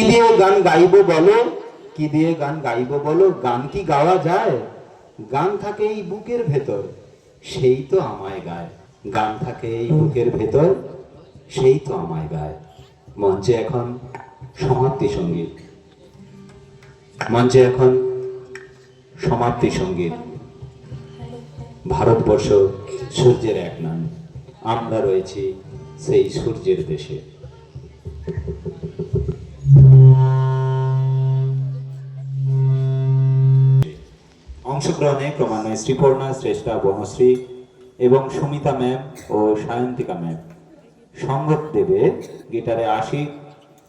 দিয়ে গান গাইবো বলো, কি দিয়ে গান গাইবো বলো? গান কি গাওয়া যায়? গান থাকে এই বুকের ভেতর, সেই তো আমায় গায়। গান থাকে এই বুকের ভেতর, সেই তো আমায় গায়। মঞ্চে এখন সমাপ্তি সঙ্গীত, মঞ্চে এখন সমাপ্তি সঙ্গীত। ভারতবর্ষ সূর্যের এক নাম, আমরা রয়েছি সেই সূর্যের দেশে। অংশগ্রহণে ক্রমান্বয়ে শ্রীপর্ণা, শ্রেষ্ঠা, বনশ্রী এবং সুমিতা ম্যাম ও সায়ন্তিকা ম্যাম। সঙ্গত দেবে গিটারে আশিক,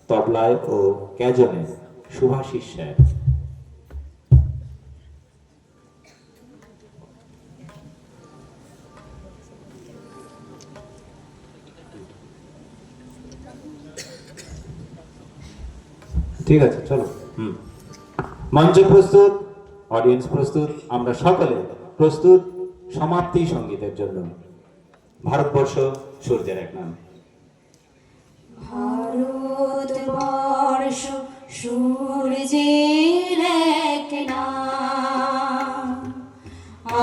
তবলায় ও ক্যাজনে শুভাশিস স্যার। ঠিক আছে, চলো। মঞ্চ প্রস্তুত, অডিয়েন্স প্রস্তুত, আমরা সকলে প্রস্তুত সমাপ্তি সঙ্গীতের জন্য। ভারতবর্ষ সূর্যের এক নাম। ভারতবর্ষ সূর্যের এক নাম,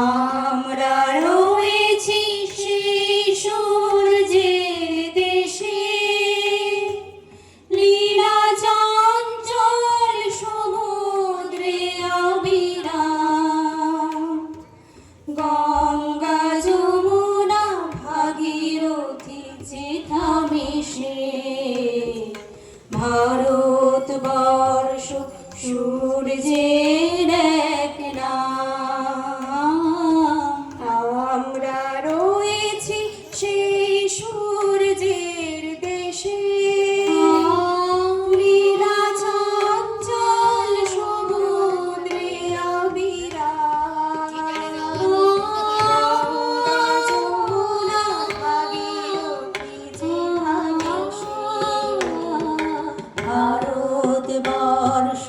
আমরা রয়েছি সেই সূর্যের দেশে। লীলা চঞ্চল সমুদ্রে অবিরাম, গঙ্গা যমুনা ভাগীরথী যেথা মিশে। ভারতবর্ষ সূর্যের এক নাম, আমরা রয়েছি সেই সূর্যের দেশে। লীলা চঞ্চল সমুদ্রে অবিরাম, গঙ্গা যমুনা ভাগীরথী যেথা মিশে। ভারতবর্ষ